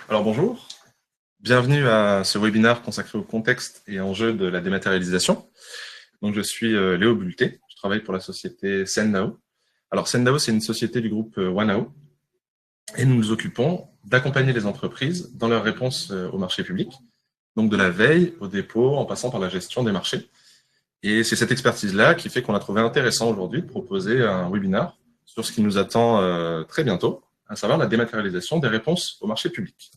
Alors bonjour, bienvenue à ce webinaire consacré au contexte et enjeux de la dématérialisation. Donc je suis Léo Bulté, je travaille pour la société Sendao. Alors Sendao, c'est une société du groupe Wanao et nous nous occupons d'accompagner les entreprises dans leur réponse au marché public, donc de la veille au dépôt en passant par la gestion des marchés. Et c'est cette expertise-là qui fait qu'on a trouvé intéressant aujourd'hui de proposer un webinaire sur ce qui nous attend très bientôt, à savoir la dématérialisation des réponses au marché public.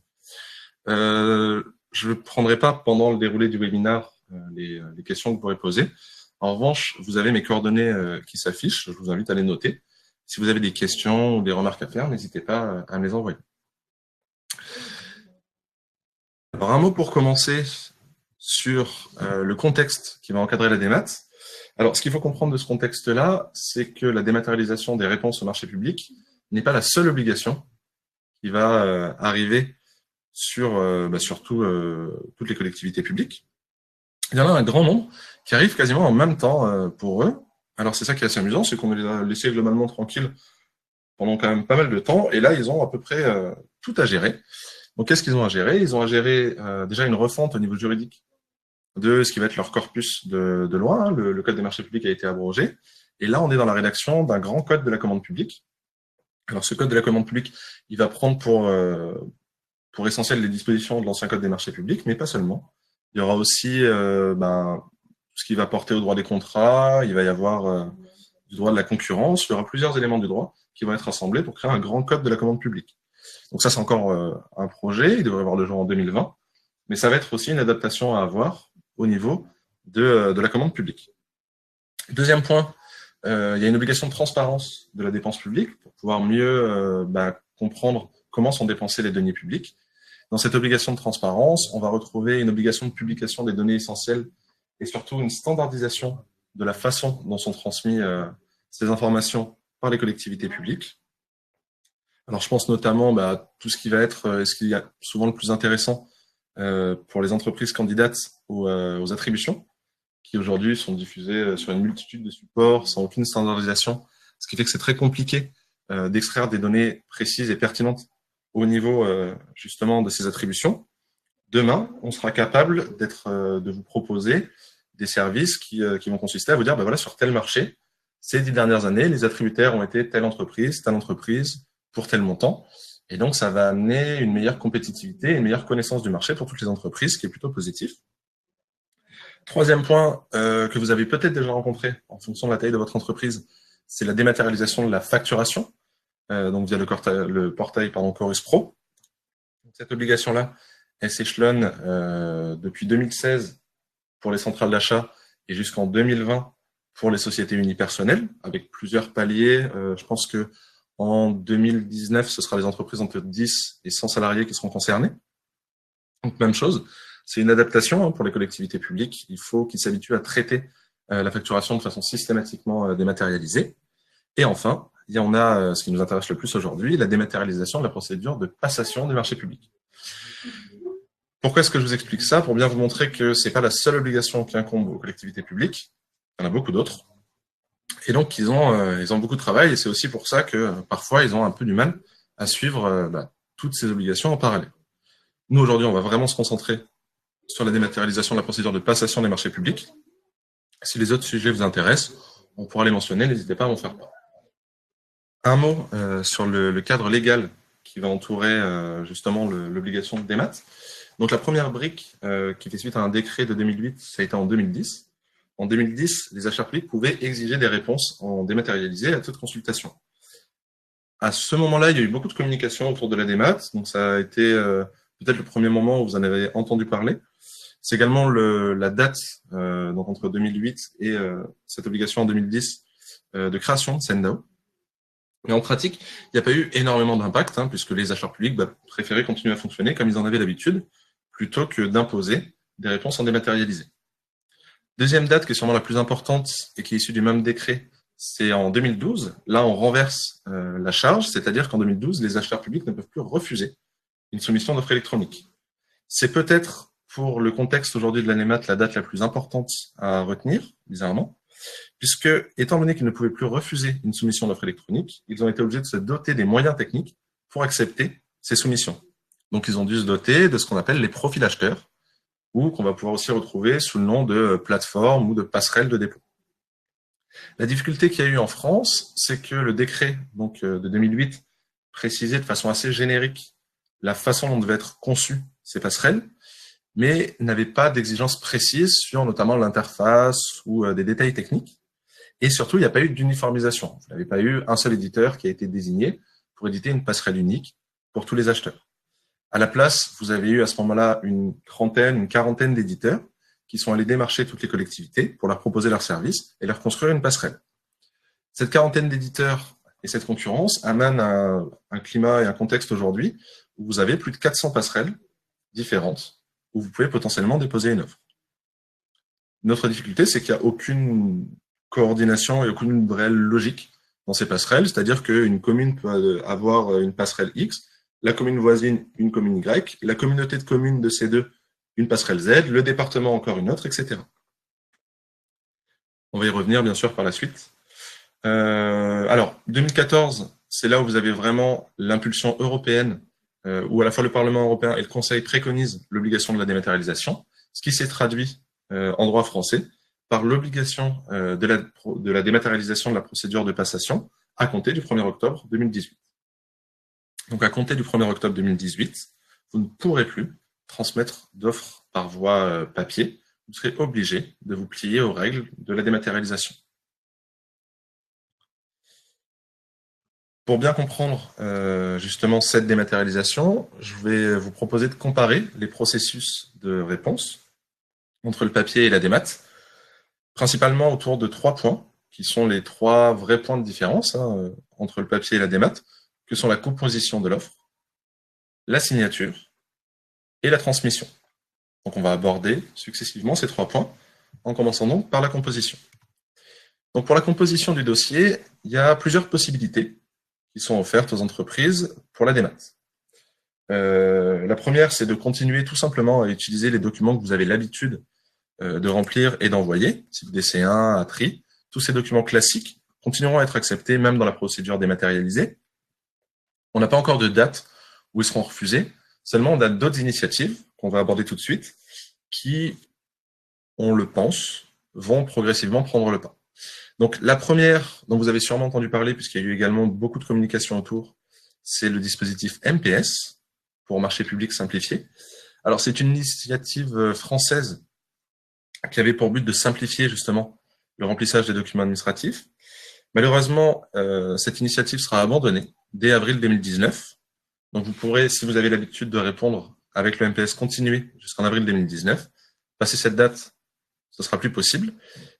Je ne prendrai pas pendant le déroulé du webinaire les questions que vous pourrez poser. En revanche, vous avez mes coordonnées qui s'affichent. Je vous invite à les noter. Si vous avez des questions ou des remarques à faire, n'hésitez pas à me les envoyer. Alors, un mot pour commencer sur le contexte qui va encadrer la démat. Alors, ce qu'il faut comprendre de ce contexte-là, c'est que la dématérialisation des réponses au marché public n'est pas la seule obligation qui va arriver sur toutes les collectivités publiques. Il y en a un grand nombre qui arrivent quasiment en même temps pour eux. Alors c'est ça qui est assez amusant, c'est qu'on les a laissés globalement tranquilles pendant quand même pas mal de temps, et là ils ont à peu près tout à gérer. Donc qu'est-ce qu'ils ont à gérer? Ils ont à gérer déjà une refonte au niveau juridique de ce qui va être leur corpus de loi. Hein. Le code des marchés publics a été abrogé, et là on est dans la rédaction d'un grand code de la commande publique. Alors ce code de la commande publique, il va prendre pour essentiel les dispositions de l'ancien code des marchés publics, mais pas seulement. Il y aura aussi tout ce qui va porter au droit des contrats, il va y avoir du droit de la concurrence, il y aura plusieurs éléments du droit qui vont être assemblés pour créer un grand code de la commande publique. Donc ça, c'est encore un projet, il devrait voir le jour en 2020, mais ça va être aussi une adaptation à avoir au niveau de la commande publique. Deuxième point, il y a une obligation de transparence de la dépense publique pour pouvoir mieux comprendre comment sont dépensés les deniers publics. Dans cette obligation de transparence, on va retrouver une obligation de publication des données essentielles et surtout une standardisation de la façon dont sont transmises ces informations par les collectivités publiques. Alors, je pense notamment à tout ce qui va être, ce qui est souvent le plus intéressant pour les entreprises candidates aux attributions, qui aujourd'hui sont diffusées sur une multitude de supports sans aucune standardisation, ce qui fait que c'est très compliqué d'extraire des données précises et pertinentes au niveau justement de ces attributions. Demain, on sera capable de vous proposer des services qui vont consister à vous dire, voilà, sur tel marché, ces 10 dernières années, les attributaires ont été telle entreprise, pour tel montant. Et donc, ça va amener une meilleure compétitivité, une meilleure connaissance du marché pour toutes les entreprises, ce qui est plutôt positif. Troisième point que vous avez peut-être déjà rencontré en fonction de la taille de votre entreprise, c'est la dématérialisation de la facturation, donc via le portail Chorus Pro. Cette obligation-là, elle s'échelonne depuis 2016 pour les centrales d'achat et jusqu'en 2020 pour les sociétés unipersonnelles, avec plusieurs paliers. Je pense que en 2019, ce sera les entreprises entre 10 et 100 salariés qui seront concernées. Donc, même chose, c'est une adaptation pour les collectivités publiques. Il faut qu'ils s'habituent à traiter la facturation de façon systématiquement dématérialisée. Et enfin, il y en a ce qui nous intéresse le plus aujourd'hui, la dématérialisation de la procédure de passation des marchés publics. Pourquoi est-ce que je vous explique ça? Pour bien vous montrer que ce n'est pas la seule obligation qui incombe aux collectivités publiques. Il y en a beaucoup d'autres. Et donc, ils ont beaucoup de travail. Et c'est aussi pour ça que parfois, ils ont un peu du mal à suivre toutes ces obligations en parallèle. Nous, aujourd'hui, on va vraiment se concentrer sur la dématérialisation de la procédure de passation des marchés publics. Si les autres sujets vous intéressent, on pourra les mentionner. N'hésitez pas à m'en faire part. Un mot sur le cadre légal qui va entourer justement l'obligation de démat. Donc la première brique qui fait suite à un décret de 2008, ça a été en 2010. En 2010, les acheteurs publics pouvaient exiger des réponses en dématérialisé à toute consultation. À ce moment-là, il y a eu beaucoup de communication autour de la démat, donc ça a été peut-être le premier moment où vous en avez entendu parler. C'est également la date, donc entre 2008 et cette obligation en 2010 de création de Sendao. Mais en pratique, il n'y a pas eu énormément d'impact, puisque les acheteurs publics préféraient continuer à fonctionner comme ils en avaient l'habitude, plutôt que d'imposer des réponses en dématérialisé. Deuxième date qui est sûrement la plus importante et qui est issue du même décret, c'est en 2012. Là, on renverse la charge, c'est-à-dire qu'en 2012, les acheteurs publics ne peuvent plus refuser une soumission d'offre électronique. C'est peut-être, pour le contexte aujourd'hui de l'ANEMAT, la date la plus importante à retenir, bizarrement, puisque, étant donné qu'ils ne pouvaient plus refuser une soumission d'offre électronique, ils ont été obligés de se doter des moyens techniques pour accepter ces soumissions. Donc, ils ont dû se doter de ce qu'on appelle les profils acheteurs, ou qu'on va pouvoir aussi retrouver sous le nom de plateforme ou de passerelle de dépôt. La difficulté qu'il y a eu en France, c'est que le décret de 2008 précisait de façon assez générique la façon dont devaient être conçues ces passerelles, mais n'avait pas d'exigences précises sur notamment l'interface ou des détails techniques. Et surtout, il n'y a pas eu d'uniformisation. Vous n'avez pas eu un seul éditeur qui a été désigné pour éditer une passerelle unique pour tous les acheteurs. À la place, vous avez eu à ce moment-là une quarantaine d'éditeurs qui sont allés démarcher toutes les collectivités pour leur proposer leurs services et leur construire une passerelle. Cette quarantaine d'éditeurs et cette concurrence amènent un climat et un contexte aujourd'hui où vous avez plus de 400 passerelles différentes où vous pouvez potentiellement déposer une offre. Notre difficulté, c'est qu'il n'y a aucune coordination et aucune réelle logique dans ces passerelles, c'est-à-dire qu'une commune peut avoir une passerelle X, la commune voisine, une commune Y, la communauté de communes de ces deux, une passerelle Z, le département encore une autre, etc. On va y revenir bien sûr par la suite. Alors, 2014, c'est là où vous avez vraiment l'impulsion européenne, où à la fois le Parlement européen et le Conseil préconisent l'obligation de la dématérialisation, ce qui s'est traduit en droit français par l'obligation de la dématérialisation de la procédure de passation à compter du 1er octobre 2018. Donc, à compter du 1er octobre 2018, vous ne pourrez plus transmettre d'offres par voie papier. Vous serez obligé de vous plier aux règles de la dématérialisation. Pour bien comprendre justement cette dématérialisation, je vais vous proposer de comparer les processus de réponse entre le papier et la démat, principalement autour de 3 points, qui sont les 3 vrais points de différence entre le papier et la démat, que sont la composition de l'offre, la signature et la transmission. Donc on va aborder successivement ces 3 points, en commençant donc par la composition. Donc pour la composition du dossier, il y a plusieurs possibilités qui sont offertes aux entreprises pour la démat. La première, c'est de continuer tout simplement à utiliser les documents que vous avez l'habitude de remplir et d'envoyer, type DC1, ATRI. Tous ces documents classiques continueront à être acceptés même dans la procédure dématérialisée. On n'a pas encore de date où ils seront refusés, seulement on a d'autres initiatives qu'on va aborder tout de suite qui, on le pense, vont progressivement prendre le pas. Donc la première, dont vous avez sûrement entendu parler, puisqu'il y a eu également beaucoup de communication autour, c'est le dispositif MPS, pour marché public simplifié. Alors c'est une initiative française qui avait pour but de simplifier justement le remplissage des documents administratifs. Malheureusement, cette initiative sera abandonnée dès avril 2019. Donc vous pourrez, si vous avez l'habitude de répondre avec le MPS, continuer jusqu'en avril 2019. Passer cette date, ce sera plus possible.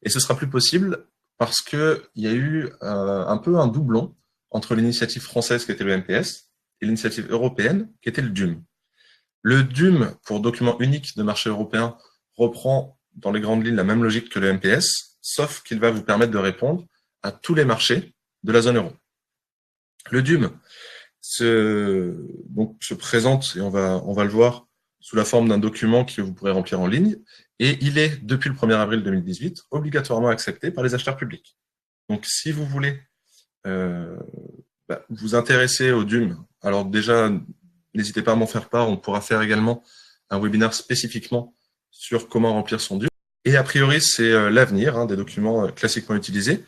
Et ce sera plus possible parce qu'il y a eu un peu un doublon entre l'initiative française qui était le MPS et l'initiative européenne qui était le DUM. Le DUM, pour document unique de marché européen, reprend dans les grandes lignes la même logique que le MPS, sauf qu'il va vous permettre de répondre à tous les marchés de la zone euro. Le DUM se présente, et on va le voir, sous la forme d'un document que vous pourrez remplir en ligne, et il est, depuis le 1er avril 2018, obligatoirement accepté par les acheteurs publics. Donc, si vous voulez vous intéresser au DUM, alors déjà, n'hésitez pas à m'en faire part, on pourra faire également un webinaire spécifiquement sur comment remplir son DUM. Et a priori, c'est l'avenir des documents classiquement utilisés,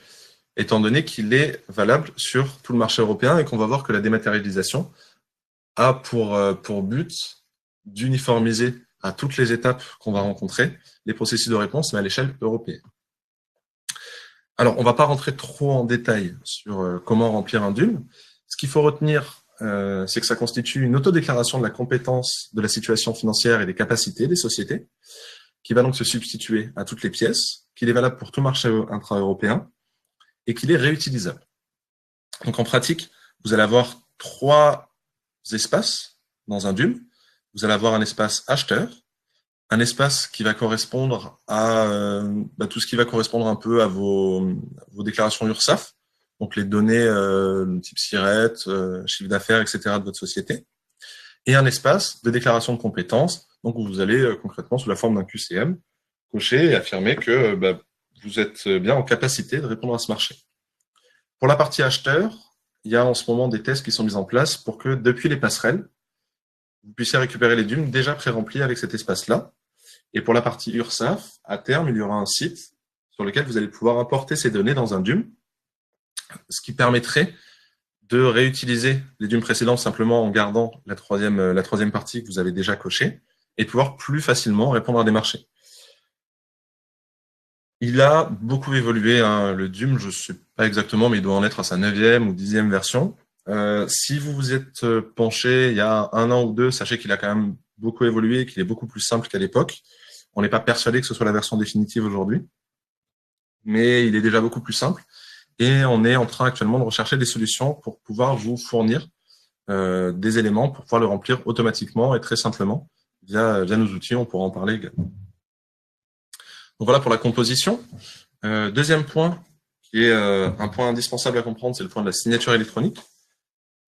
étant donné qu'il est valable sur tout le marché européen et qu'on va voir que la dématérialisation a pour but d'uniformiser à toutes les étapes qu'on va rencontrer les processus de réponse, mais à l'échelle européenne. Alors, on ne va pas rentrer trop en détail sur comment remplir un DUM. Ce qu'il faut retenir, c'est que ça constitue une autodéclaration de la compétence de la situation financière et des capacités des sociétés, qui va donc se substituer à toutes les pièces, qu'il est valable pour tout marché intra-européen et qu'il est réutilisable. Donc, en pratique, vous allez avoir 3 espaces dans un DUM. Vous allez avoir un espace acheteur, un espace qui va correspondre à tout ce qui va correspondre un peu à vos déclarations URSSAF, donc les données type SIRET, chiffre d'affaires, etc. de votre société, et un espace de déclaration de compétences, donc où vous allez concrètement sous la forme d'un QCM cocher et affirmer que vous êtes bien en capacité de répondre à ce marché. Pour la partie acheteur, il y a en ce moment des tests qui sont mis en place pour que depuis les passerelles, vous puissiez récupérer les DUM déjà pré-remplis avec cet espace-là. Et pour la partie URSAF, à terme, il y aura un site sur lequel vous allez pouvoir importer ces données dans un DUM, ce qui permettrait de réutiliser les DUM précédents simplement en gardant la troisième partie que vous avez déjà cochée et de pouvoir plus facilement répondre à des marchés. Il a beaucoup évolué, hein, le DUM, je ne sais pas exactement, mais il doit en être à sa 9e ou 10e version. Si vous vous êtes penché il y a 1 an ou 2, sachez qu'il a quand même beaucoup évolué, qu'il est beaucoup plus simple qu'à l'époque. On n'est pas persuadé que ce soit la version définitive aujourd'hui, mais il est déjà beaucoup plus simple. Et on est en train actuellement de rechercher des solutions pour pouvoir vous fournir des éléments pour pouvoir le remplir automatiquement et très simplement via nos outils. On pourra en parler également. Donc voilà pour la composition. Deuxième point, qui est un point indispensable à comprendre, c'est le point de la signature électronique.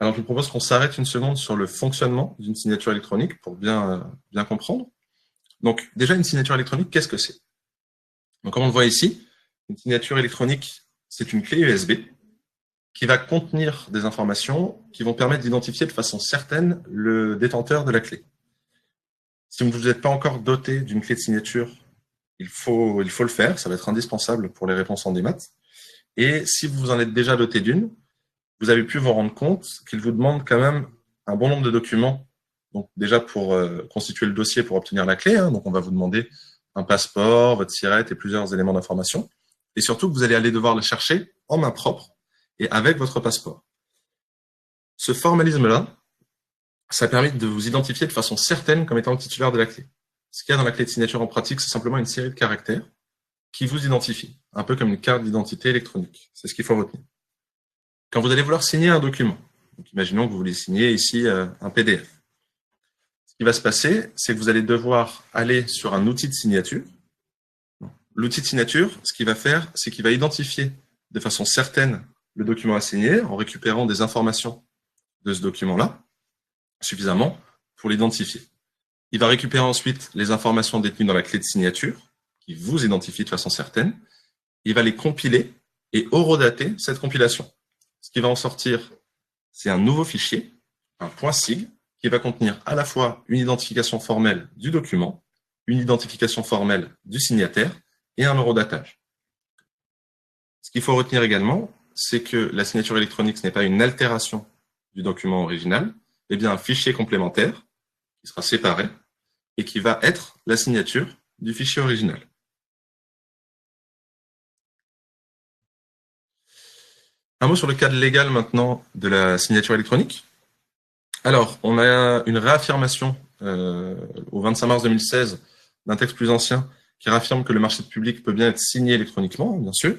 Alors, je vous propose qu'on s'arrête une seconde sur le fonctionnement d'une signature électronique pour bien comprendre. Donc, déjà, une signature électronique, qu'est-ce que c'est? Donc, comme on le voit ici, une signature électronique, c'est une clé USB qui va contenir des informations qui vont permettre d'identifier de façon certaine le détenteur de la clé. Si vous n'êtes pas encore doté d'une clé de signature, il faut le faire, ça va être indispensable pour les réponses en démat. Et si vous en êtes déjà doté d'une, vous avez pu vous rendre compte qu'il vous demande quand même un bon nombre de documents. Donc déjà pour constituer le dossier pour obtenir la clé, hein, donc on va vous demander un passeport, votre SIRET et plusieurs éléments d'information. Et surtout que vous allez aller devoir le chercher en main propre et avec votre passeport. Ce formalisme-là, ça permet de vous identifier de façon certaine comme étant le titulaire de la clé. Ce qu'il y a dans la clé de signature en pratique, c'est simplement une série de caractères qui vous identifient, un peu comme une carte d'identité électronique. C'est ce qu'il faut retenir. Quand vous allez vouloir signer un document, donc imaginons que vous voulez signer ici un PDF, ce qui va se passer, c'est que vous allez devoir aller sur un outil de signature. L'outil de signature, ce qu'il va faire, c'est qu'il va identifier de façon certaine le document à signer en récupérant des informations de ce document-là, suffisamment pour l'identifier. Il va récupérer ensuite les informations détenues dans la clé de signature, qui vous identifie de façon certaine. Il va les compiler et horodater cette compilation. Ce qui va en sortir, c'est un nouveau fichier, un .sig, qui va contenir à la fois une identification formelle du document, une identification formelle du signataire et un horodatage. Ce qu'il faut retenir également, c'est que la signature électronique, ce n'est pas une altération du document original, mais bien un fichier complémentaire qui sera séparé et qui va être la signature du fichier original. Un mot sur le cadre légal maintenant de la signature électronique. Alors, on a une réaffirmation au 25 mars 2016 d'un texte plus ancien qui réaffirme que le marché public peut bien être signé électroniquement, bien sûr.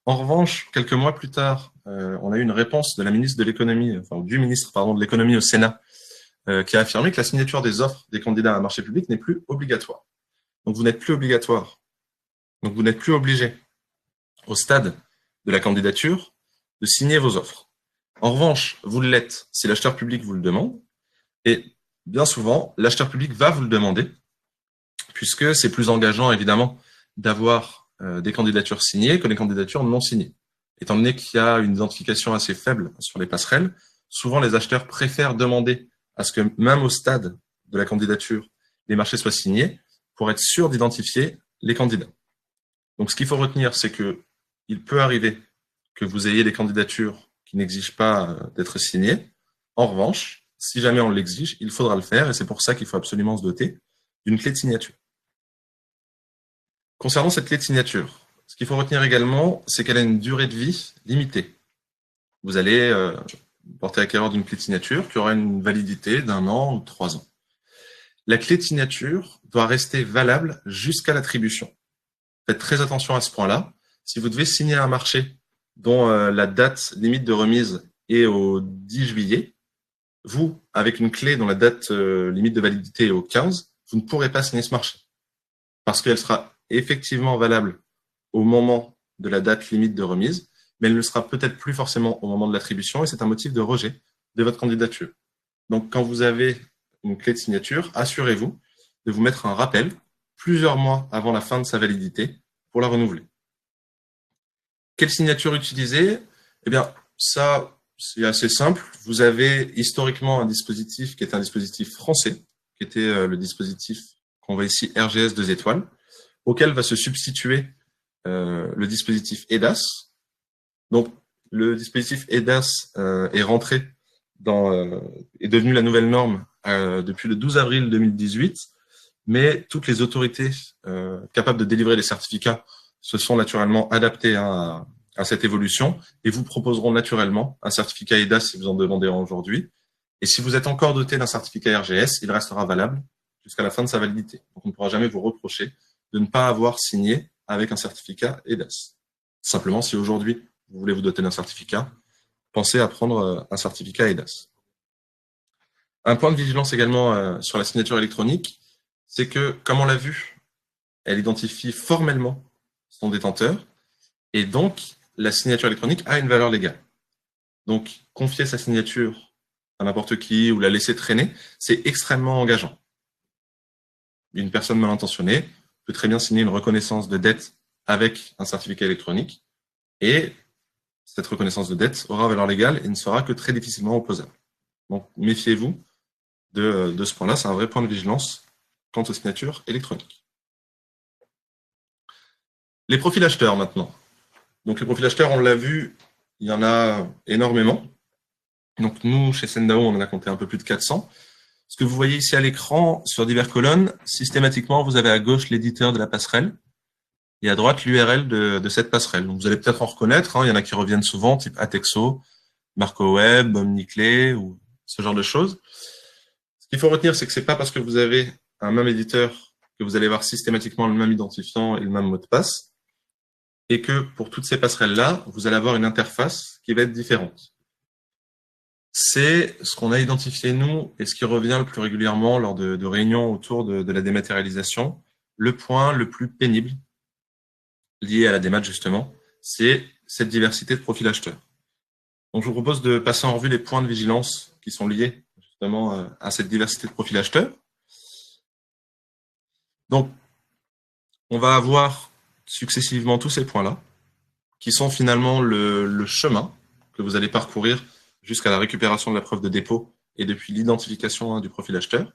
En revanche, quelques mois plus tard, on a eu une réponse de la ministre de l'économie, enfin du ministre de l'économie au Sénat, qui a affirmé que la signature des offres des candidats à un marché public n'est plus obligatoire. Donc vous n'êtes plus obligatoire. Donc vous n'êtes plus obligé au stade de la candidature de signer vos offres. En revanche, vous l'êtes si l'acheteur public vous le demande, et bien souvent, l'acheteur public va vous le demander, puisque c'est plus engageant, évidemment, d'avoir des candidatures signées que des candidatures non signées. Étant donné qu'il y a une identification assez faible sur les passerelles, souvent les acheteurs préfèrent demander à ce que, même au stade de la candidature, les marchés soient signés pour être sûr d'identifier les candidats. Donc, ce qu'il faut retenir, c'est qu'il peut arriver que vous ayez des candidatures qui n'exigent pas d'être signées. En revanche, si jamais on l'exige, il faudra le faire et c'est pour ça qu'il faut absolument se doter d'une clé de signature. Concernant cette clé de signature, ce qu'il faut retenir également, c'est qu'elle a une durée de vie limitée. Vous allez porter acquéreur d'une clé de signature qui aura une validité d'1 an ou 3 ans. La clé de signature doit rester valable jusqu'à l'attribution. Faites très attention à ce point-là. Si vous devez signer un marché dont la date limite de remise est au 10 juillet, vous, avec une clé dont la date limite de validité est au 15, vous ne pourrez pas signer ce marché. Parce qu'elle sera effectivement valable au moment de la date limite de remise, mais elle ne sera peut-être plus forcément au moment de l'attribution et c'est un motif de rejet de votre candidature. Donc, quand vous avez une clé de signature, assurez-vous de vous mettre un rappel plusieurs mois avant la fin de sa validité pour la renouveler. Quelle signature utiliser? Eh bien, ça, c'est assez simple. Vous avez historiquement un dispositif qui est un dispositif français, qui était le dispositif qu'on voit ici, RGS 2 étoiles, auquel va se substituer le dispositif EDAS. Donc, le dispositif EDAS est rentré est devenu la nouvelle norme depuis le 12 avril 2018, mais toutes les autorités capables de délivrer les certificats se sont naturellement adaptées à cette évolution et vous proposeront naturellement un certificat EDAS si vous en demandez aujourd'hui. Et si vous êtes encore doté d'un certificat RGS, il restera valable jusqu'à la fin de sa validité. Donc, on ne pourra jamais vous reprocher de ne pas avoir signé avec un certificat EDAS. Simplement, si aujourd'hui, vous voulez vous doter d'un certificat, pensez à prendre un certificat EDAS. Un point de vigilance également sur la signature électronique, c'est que, comme on l'a vu, elle identifie formellement son détenteur et donc la signature électronique a une valeur légale. Donc, confier sa signature à n'importe qui ou la laisser traîner, c'est extrêmement engageant. Une personne mal intentionnée peut très bien signer une reconnaissance de dette avec un certificat électronique et cette reconnaissance de dette aura valeur légale et ne sera que très difficilement opposable. Donc, méfiez-vous de ce point-là, c'est un vrai point de vigilance quant aux signatures électroniques. Les profils acheteurs maintenant. Donc les profils acheteurs, on l'a vu, il y en a énormément. Donc nous, chez Sendao, on en a compté un peu plus de 400. Ce que vous voyez ici à l'écran, sur diverses colonnes, systématiquement, vous avez à gauche l'éditeur de la passerelle et à droite l'URL de cette passerelle. Donc vous allez peut-être en reconnaître, hein, il y en a qui reviennent souvent, type Atexo, MarcoWeb, OmniClé ou ce genre de choses. Ce qu'il faut retenir, c'est que c'est pas parce que vous avez un même éditeur que vous allez avoir systématiquement le même identifiant et le même mot de passe, et que pour toutes ces passerelles-là, vous allez avoir une interface qui va être différente. C'est ce qu'on a identifié, nous, et ce qui revient le plus régulièrement lors de réunions autour de la dématérialisation, le point le plus pénible lié à la démat, justement, c'est cette diversité de profils acheteurs. Donc, je vous propose de passer en revue les points de vigilance qui sont liés, justement, à cette diversité de profils acheteurs. Donc, on va avoir successivement tous ces points-là, qui sont finalement le chemin que vous allez parcourir jusqu'à la récupération de la preuve de dépôt et depuis l'identification du profil acheteur,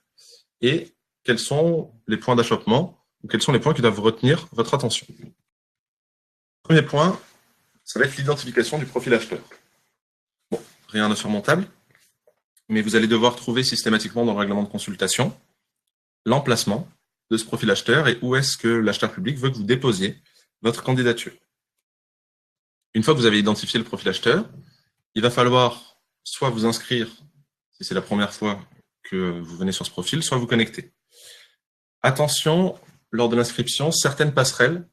et quels sont les points d'achoppement, ou quels sont les points qui doivent retenir votre attention. Premier point, ça va être l'identification du profil acheteur. Bon, rien d'insurmontable, mais vous allez devoir trouver systématiquement dans le règlement de consultation l'emplacement de ce profil acheteur et où est-ce que l'acheteur public veut que vous déposiez votre candidature. Une fois que vous avez identifié le profil acheteur, il va falloir soit vous inscrire, si c'est la première fois que vous venez sur ce profil, soit vous connecter. Attention, lors de l'inscription, certaines passerelles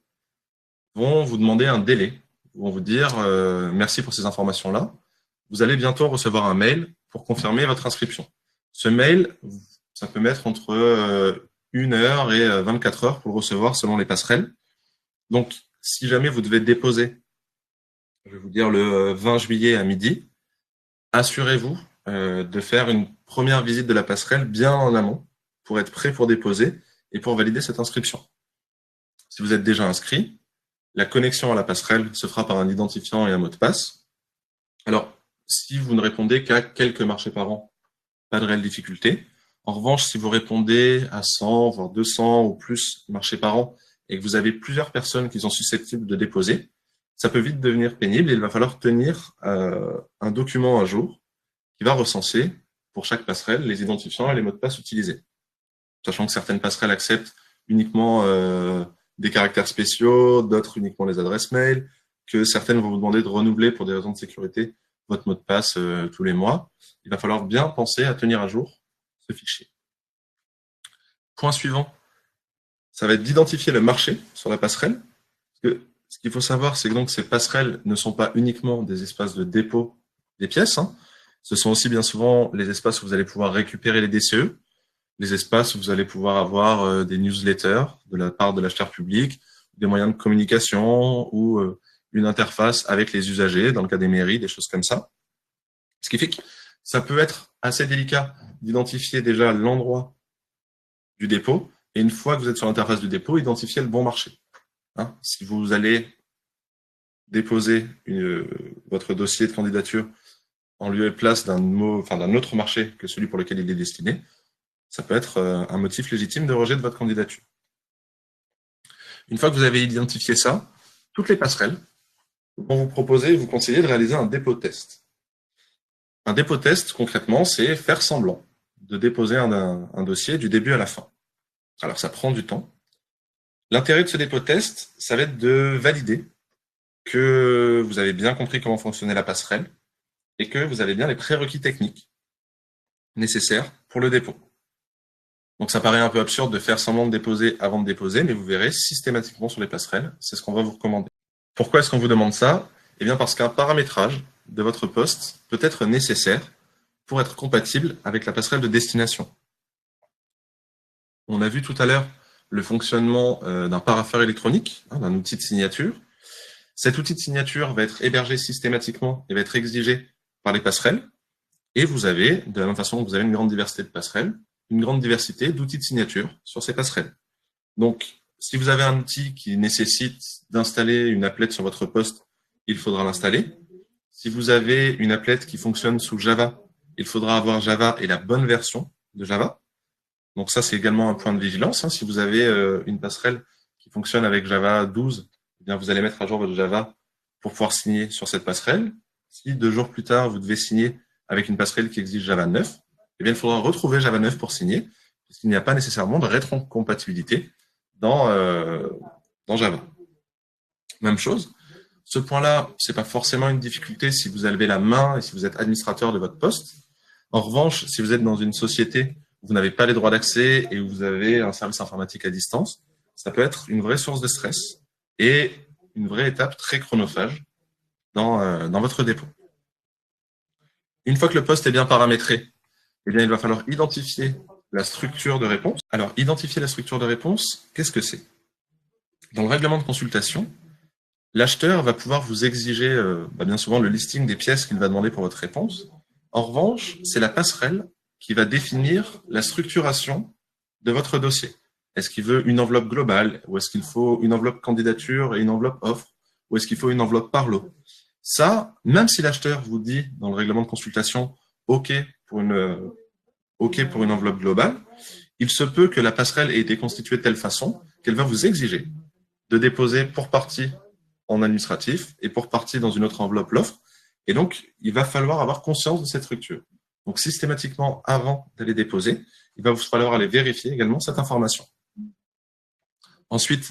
vont vous demander un délai, vont vous dire merci pour ces informations-là. Vous allez bientôt recevoir un mail pour confirmer votre inscription. Ce mail, ça peut mettre entre 1 heure et 24 heures pour le recevoir selon les passerelles. Donc, si jamais vous devez déposer, je vais vous dire le 20 juillet à midi, assurez-vous de faire une première visite de la passerelle bien en amont pour être prêt pour déposer et pour valider cette inscription. Si vous êtes déjà inscrit, la connexion à la passerelle se fera par un identifiant et un mot de passe. Alors, si vous ne répondez qu'à quelques marchés par an, pas de réelle difficulté. En revanche, si vous répondez à 100, voire 200 ou plus marchés par an et que vous avez plusieurs personnes qui sont susceptibles de déposer, ça peut vite devenir pénible et il va falloir tenir un document à jour qui va recenser pour chaque passerelle les identifiants et les mots de passe utilisés. Sachant que certaines passerelles acceptent uniquement des caractères spéciaux, d'autres uniquement les adresses mail, que certaines vont vous demander de renouveler pour des raisons de sécurité votre mot de passe tous les mois. Il va falloir bien penser à tenir à jour ce fichier. Point suivant, ça va être d'identifier le marché sur la passerelle. Parce que ce qu'il faut savoir, c'est que donc ces passerelles ne sont pas uniquement des espaces de dépôt des pièces. Ce sont aussi bien souvent les espaces où vous allez pouvoir récupérer les DCE, les espaces où vous allez pouvoir avoir des newsletters de la part de l'acheteur public, des moyens de communication ou une interface avec les usagers, dans le cas des mairies, des choses comme ça. Ce qui fait que ça peut être assez délicat d'identifier déjà l'endroit du dépôt, et une fois que vous êtes sur l'interface du dépôt, identifier le bon marché. Si vous allez déposer votre dossier de candidature en lieu et place d'un autre marché que celui pour lequel il est destiné, ça peut être un motif légitime de rejet de votre candidature. Une fois que vous avez identifié ça, toutes les passerelles vont vous proposer et vous conseiller de réaliser un dépôt test. Un dépôt test, concrètement, c'est faire semblant de déposer un dossier du début à la fin. Alors, ça prend du temps. L'intérêt de ce dépôt test, ça va être de valider que vous avez bien compris comment fonctionnait la passerelle et que vous avez bien les prérequis techniques nécessaires pour le dépôt. Donc ça paraît un peu absurde de faire semblant de déposer avant de déposer, mais vous verrez systématiquement sur les passerelles, c'est ce qu'on va vous recommander. Pourquoi est-ce qu'on vous demande ça? Eh bien parce qu'un paramétrage de votre poste peut être nécessaire pour être compatible avec la passerelle de destination. On a vu tout à l'heure le fonctionnement d'un parapheur électronique, d'un outil de signature. Cet outil de signature va être hébergé systématiquement et va être exigé par les passerelles. Et vous avez, de la même façon que vous avez une grande diversité de passerelles, une grande diversité d'outils de signature sur ces passerelles. Donc, si vous avez un outil qui nécessite d'installer une applet sur votre poste, il faudra l'installer. Si vous avez une applet qui fonctionne sous Java, il faudra avoir Java et la bonne version de Java. Donc ça, c'est également un point de vigilance. Si vous avez une passerelle qui fonctionne avec Java 12, eh bien, vous allez mettre à jour votre Java pour pouvoir signer sur cette passerelle. Si 2 jours plus tard, vous devez signer avec une passerelle qui exige Java 9, eh bien, il faudra retrouver Java 9 pour signer, puisqu'il n'y a pas nécessairement de rétrocompatibilité dans Java. Même chose. Ce point-là, c'est pas forcément une difficulté si vous avez la main et si vous êtes administrateur de votre poste. En revanche, si vous êtes dans une société où vous n'avez pas les droits d'accès et où vous avez un service informatique à distance, ça peut être une vraie source de stress et une vraie étape très chronophage dans votre dépôt. Une fois que le poste est bien paramétré, eh bien, il va falloir identifier la structure de réponse. Alors, identifier la structure de réponse, qu'est-ce que c'est? Dans le règlement de consultation, l'acheteur va pouvoir vous exiger bien souvent le listing des pièces qu'il va demander pour votre réponse. En revanche, c'est la passerelle qui va définir la structuration de votre dossier. Est-ce qu'il veut une enveloppe globale, ou est-ce qu'il faut une enveloppe candidature et une enveloppe offre, ou est-ce qu'il faut une enveloppe par lot? Ça, même si l'acheteur vous dit dans le règlement de consultation OK pour une enveloppe globale, il se peut que la passerelle ait été constituée de telle façon qu'elle va vous exiger de déposer pour partie en administratif et pour partie dans une autre enveloppe l'offre. Et donc, il va falloir avoir conscience de cette structure. Donc, systématiquement, avant d'aller déposer, il va vous falloir aller vérifier également cette information. Ensuite,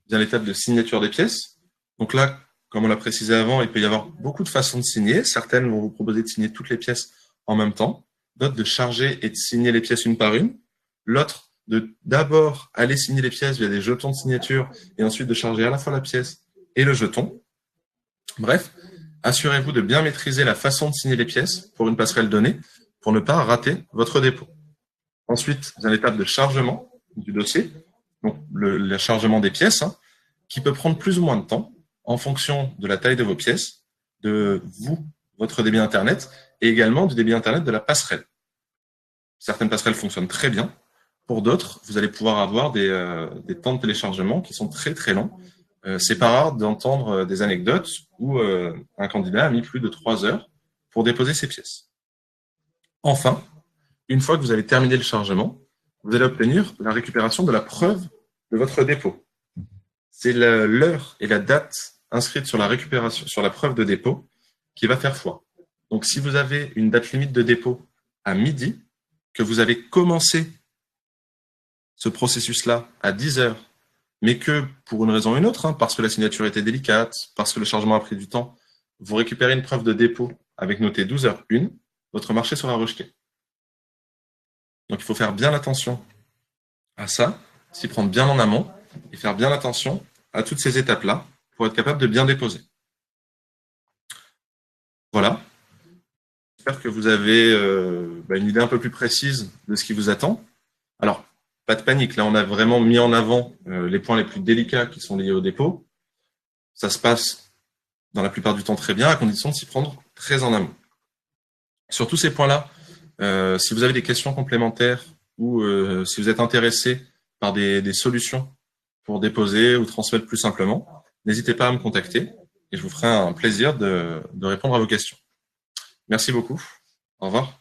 vient l'étape de signature des pièces. Donc là, comme on l'a précisé avant, il peut y avoir beaucoup de façons de signer. Certaines vont vous proposer de signer toutes les pièces en même temps, d'autres de charger et de signer les pièces une par une, l'autre de d'abord aller signer les pièces via des jetons de signature et ensuite de charger à la fois la pièce et le jeton. Bref, assurez-vous de bien maîtriser la façon de signer les pièces pour une passerelle donnée pour ne pas rater votre dépôt. Ensuite, vient l'étape de chargement du dossier, donc le chargement des pièces, qui peut prendre plus ou moins de temps en fonction de la taille de vos pièces, de vous, votre débit Internet, et également du débit Internet de la passerelle. Certaines passerelles fonctionnent très bien. Pour d'autres, vous allez pouvoir avoir des temps de téléchargement qui sont très très longs. C'est pas rare d'entendre des anecdotes où un candidat a mis plus de 3 heures pour déposer ses pièces. Enfin, une fois que vous avez terminé le chargement, vous allez obtenir la récupération de la preuve de votre dépôt. C'est l'heure et la date inscrite sur la récupération, sur la preuve de dépôt qui va faire foi. Donc, si vous avez une date limite de dépôt à midi, que vous avez commencé ce processus-là à 10 heures, mais que pour une raison ou une autre, parce que la signature était délicate, parce que le chargement a pris du temps, vous récupérez une preuve de dépôt avec noté 12h01, votre marché sera rejeté. Donc, il faut faire bien attention à ça, s'y prendre bien en amont et faire bien attention à toutes ces étapes-là pour être capable de bien déposer. Voilà. J'espère que vous avez une idée un peu plus précise de ce qui vous attend. Alors, pas de panique. Là, on a vraiment mis en avant les points les plus délicats qui sont liés au dépôt. Ça se passe dans la plupart du temps très bien, à condition de s'y prendre très en amont. Sur tous ces points-là, si vous avez des questions complémentaires ou si vous êtes intéressé par des solutions pour déposer ou transmettre plus simplement, n'hésitez pas à me contacter et je vous ferai un plaisir de répondre à vos questions. Merci beaucoup. Au revoir.